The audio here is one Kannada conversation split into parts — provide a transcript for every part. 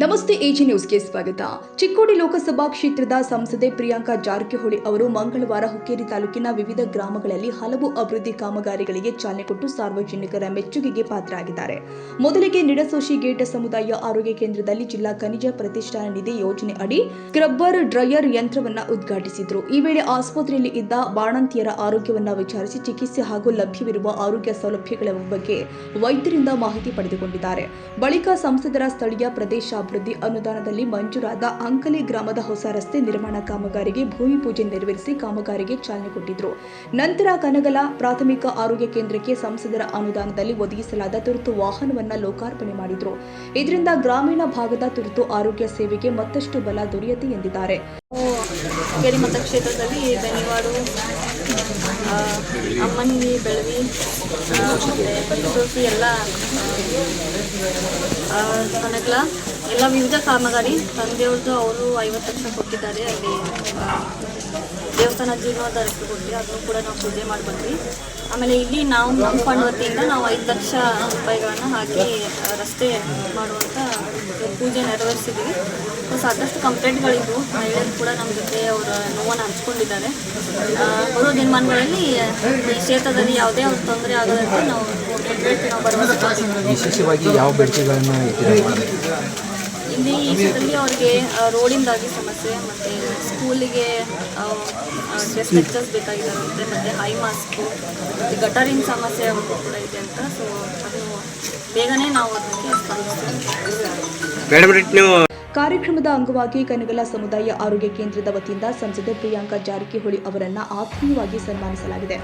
ನಮಸ್ತೆ ಎಜಿ ನ್ಯೂಸ್ಗೆ ಸ್ವಾಗತ. ಚಿಕ್ಕೋಡಿ ಲೋಕಸಭಾ ಕ್ಷೇತ್ರದ ಸಂಸದೆ ಪ್ರಿಯಾಂಕಾ ಜಾರಕಿಹೊಳಿ ಅವರು ಮಂಗಳವಾರ ಹುಕ್ಕೇರಿ ತಾಲೂಕಿನ ವಿವಿಧ ಗ್ರಾಮಗಳಲ್ಲಿ ಹಲವು ಅಭಿವೃದ್ಧಿ ಕಾಮಗಾರಿಗಳಿಗೆ ಚಾಲನೆ ಕೊಟ್ಟು ಸಾರ್ವಜನಿಕರ ಮೆಚ್ಚುಗೆಗೆ ಪಾತ್ರರಾಗಿದ್ದಾರೆ. ಮೊದಲಿಗೆ ನಿಡಸೋಶಿ ಗೇಟ್ ಸಮುದಾಯ ಆರೋಗ್ಯ ಕೇಂದ್ರದಲ್ಲಿ ಜಿಲ್ಲಾ ಖನಿಜ ಪ್ರತಿಷ್ಠಾನ ನಿಧಿ ಯೋಜನೆ ಅಡಿ ಸ್ಕ್ರಬ್ಬರ್ ಡ್ರೈಯರ್ ಯಂತ್ರವನ್ನು ಉದ್ಘಾಟಿಸಿದರು. ಈ ವೇಳೆ ಆಸ್ಪತ್ರೆಯಲ್ಲಿ ಇದ್ದ ಬಾಣಂತಿಯರ ಆರೋಗ್ಯವನ್ನು ವಿಚಾರಿಸಿ ಚಿಕಿತ್ಸೆ ಹಾಗೂ ಲಭ್ಯವಿರುವ ಆರೋಗ್ಯ ಸೌಲಭ್ಯಗಳ ಬಗ್ಗೆ ವೈದ್ಯರಿಂದ ಮಾಹಿತಿ ಪಡೆದುಕೊಂಡಿದ್ದಾರೆ. ಬಳಿಕ ಸಂಸದರ ಸ್ಥಳೀಯ ಪ್ರದೇಶ ಅಭಿವೃದ್ಧಿ ಅನುದಾನದಲ್ಲಿ ಮಂಜೂರಾದ ಅಂಕಲಿ ಗ್ರಾಮದ ಹೊಸ ರಸ್ತೆ ನಿರ್ಮಾಣ ಕಾಮಗಾರಿಗೆ ಭೂಮಿ ಪೂಜೆ ನೆರವೇರಿಸಿ ಕಾಮಗಾರಿಗೆ ಚಾಲನೆ ಕೊಟ್ಟಿದ್ರು. ನಂತರ ಕನಗಲ ಪ್ರಾಥಮಿಕ ಆರೋಗ್ಯ ಕೇಂದ್ರಕ್ಕೆ ಸಂಸದರ ಅನುದಾನದಲ್ಲಿ ಒದಗಿಸಲಾದ ತುರ್ತು ವಾಹನವನ್ನು ಲೋಕಾರ್ಪಣೆ ಮಾಡಿದ್ರು. ಇದರಿಂದ ಗ್ರಾಮೀಣ ಭಾಗದ ತುರ್ತು ಆರೋಗ್ಯ ಸೇವೆಗೆ ಮತ್ತಷ್ಟು ಬಲ ದೊರೆಯುತ್ತೆ ಎಂದಿದ್ದಾರೆ. ಹುಕ್ಕೇರಿ ಮತಕ್ಷೇತ್ರದಲ್ಲಿ ಬೆನಿವಾಡು, ಅಮ್ಮನಿಗೆ, ಬೆಳವಿ ಮತ್ತು ಎಲ್ಲ ಕನಗಲ ಎಲ್ಲ ವಿವಿಧ ಕಾಮಗಾರಿ ತಂದೆಯವ್ರದ್ದು ಅವರು 50 ಲಕ್ಷ ಕೊಟ್ಟಿದ್ದಾರೆ. ಅಲ್ಲಿ ದೇವಸ್ಥಾನ ಜೀರ್ಣೋದ್ಧಾರಕ್ಕೆ ಕೊಟ್ಟು ಅದನ್ನು ಕೂಡ ನಾವು ಪೂಜೆ ಮಾಡಿ ಬಂದ್ವಿ. ಆಮೇಲೆ ಇಲ್ಲಿ ನಾವು ನಮ್ಮ ಫಂಡ್ ವತಿಯಿಂದ ನಾವು 5 ಲಕ್ಷ ರೂಪಾಯಿಗಳನ್ನು ಹಾಕಿ ರಸ್ತೆ ಮಾಡುವಂಥ ಪೂಜೆ ನೆರವೇರಿಸಿದ್ವಿ. ಸಾಕಷ್ಟು ಕಂಪ್ಲೇಂಟ್ಗಳಿದ್ವು. ಮಹಿಳೆಯರು ಕೂಡ ನಮ್ಮ ಜೊತೆ ಅವರ ನೋವನ್ನು ಹಂಚ್ಕೊಂಡಿದ್ದಾರೆ. ಬರೋ ದಿನಮಾನಗಳಲ್ಲಿ ಈ ಕ್ಷೇತ್ರದಲ್ಲಿ ಯಾವುದೇ ಅವ್ರ ತೊಂದರೆ ಆಗದಂತೆ ನಾವು ವಿಶೇಷವಾಗಿ ಯಾವ ಬೇಡಿಕೆಗಳನ್ನು ಇಲ್ಲಿ ಈ ಕ್ಷೇತ್ರದಲ್ಲಿ ಅವ್ರಿಗೆ ರೋಡಿಂದಾಗಿ ಸಮಸ್ಯೆ, ಮತ್ತು ಸ್ಕೂಲಿಗೆ ಡ್ರೆಸ್ ಲೆಕ್ಚರ್ಸ್ ಬೇಕಾಗಿದ್ದಾರಂತೆ, ಮತ್ತು ಹೈ ಮಾಸ್ಕು, ಮತ್ತು ಗಟರಿನ ಸಮಸ್ಯೆ ಕೂಡ ಇದೆ ಅಂತ. ಸೊ ಅದನ್ನು ಬೇಗನೆ ನಾವು ಅದಕ್ಕೆ ಸ್ಪಂದಿಸ್ತೀವಿ. ಕಾರ್ಯಕ್ರಮದ ಅಂಗವಾಗಿ ಕನಗಲ ಸಮುದಾಯ ಆರೋಗ್ಯ ಕೇಂದ್ರದ ವತಿಯಿಂದ ಸಂಸದೆ ಪ್ರಿಯಾಂಕಾ ಜಾರಕಿಹೊಳಿ ಅವರನ್ನು ಆತ್ಮೀಯವಾಗಿ ಸನ್ಮಾನಿಸಲಾಗಿದೆ.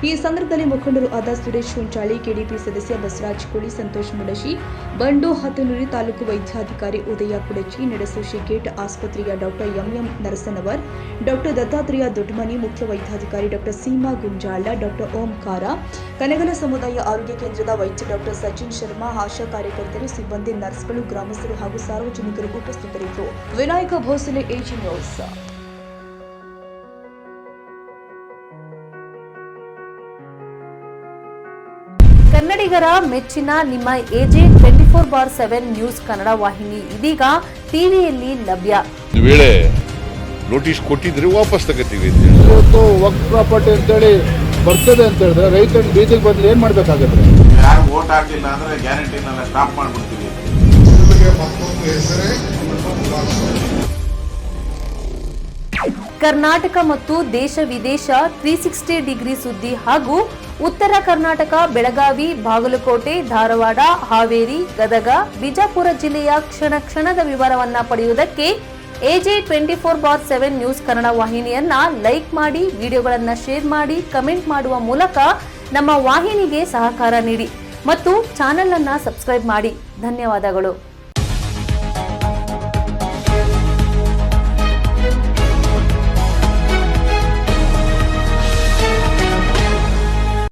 ಈ ಸಂದರ್ಭದಲ್ಲಿ ಮುಖಂಡರು ಆದ ಸುರೇಶ್ ಹುಂಚಾಳಿ, ಕೆಡಿಪಿ ಸದಸ್ಯ ಬಸವರಾಜ್ ಕೋಳಿ, ಸಂತೋಷ್ ಮುಡಶಿ, ಬಂಡು ಹತ್ತನೂರಿ, ತಾಲೂಕು ವೈದ್ಯಾಧಿಕಾರಿ ಉದಯ ಕುಡಚಿ, ನಿಡಸೋಶಿ ಗೇಟ್ ಆಸ್ಪತ್ರೆಯ doctor M Narasanavar, doctor Dattatreya Doddamani, ಮುಖ್ಯ ವೈದ್ಯಾಧಿಕಾರಿ ಡಾಕ್ಟರ್ ಸೀಮಾ ಗುಂಜಾಳ, ಡಾಕ್ಟರ್ ಓಂಕಾರ, ಕನಗಲ ಸಮುದಾಯ ಆರೋಗ್ಯ ಕೇಂದ್ರದ ವೈದ್ಯ ಡಾಕ್ಟರ್ ಸಚಿನ್ ಶರ್ಮಾ, ಆಶಾ ಕಾರ್ಯಕರ್ತರು, ಸಿಬ್ಬಂದಿ, ನರ್ಸ್ಗಳು, ಗ್ರಾಮಸ್ಥರು ಹಾಗೂ ಸಾರ್ವಜನಿಕರು ಉಪಸ್ಥಿತರಿದ್ದರು. Vinayaka Bhosale, AG news. ಕನ್ನಡಿಗರ ಮೆಚ್ಚಿನ ನಿಮ್ಮ ಎಜೆ 24/7 ನ್ಯೂಸ್ ಕನ್ನಡ ವಾಹಿನಿ ಇದೀಗ ಟಿವಿಯಲ್ಲಿ ಲಭ್ಯ. ವೇಳೆ ನೋಟಿಸ್ ಕೊಟ್ಟಿದ್ರೆ ವಾಪಸ್ ತಗೋತೀವಿ. ಇವತ್ತು ವಕ್ಫ್ ಪ್ರಾಪರ್ಟಿ ಅಂತೇಳಿ ಬರ್ತದೆ ಅಂತ ಹೇಳಿದ್ರೆ ರೈತರು ಬೀದಿಗೆ ಬದಲು ಏನ್ ಮಾಡ್ಬೇಕಾಗತ್ತೆ? ಯಾರು ವೋಟ್ ಹಾಕಿಲ್ಲ ಅಂದ್ರೆ ಗ್ಯಾರಂಟಿನೆಲ್ಲ ಸ್ಟಾಪ್ ಮಾಡ್ಬಿಡ್ತೀವಿ. ಕರ್ನಾಟಕ ಮತ್ತು ದೇಶ ವಿದೇಶ 360 ಡಿಗ್ರಿ ಸುದ್ದಿ ಹಾಗೂ ಉತ್ತರ ಕರ್ನಾಟಕ, ಬೆಳಗಾವಿ, ಬಾಗಲಕೋಟೆ, ಧಾರವಾಡ, ಹಾವೇರಿ, ಗದಗ, ಬಿಜಾಪುರ ಜಿಲ್ಲೆಯ ಕ್ಷಣ ಕ್ಷಣದ ವಿವರವನ್ನ ಪಡೆಯುವುದಕ್ಕೆ ಎಜೆ 24/7 ನ್ಯೂಸ್ ಕನ್ನಡ ವಾಹಿನಿಯನ್ನ ಲೈಕ್ ಮಾಡಿ, ವಿಡಿಯೋಗಳನ್ನ ಶೇರ್ ಮಾಡಿ, ಕಮೆಂಟ್ ಮಾಡುವ ಮೂಲಕ ನಮ್ಮ ವಾಹಿನಿಗೆ ಸಹಕಾರ ನೀಡಿ ಮತ್ತು ಚಾನೆಲ್ ಅನ್ನ ಸಬ್ಸ್ಕ್ರೈಬ್ ಮಾಡಿ. ಧನ್ಯವಾದಗಳು.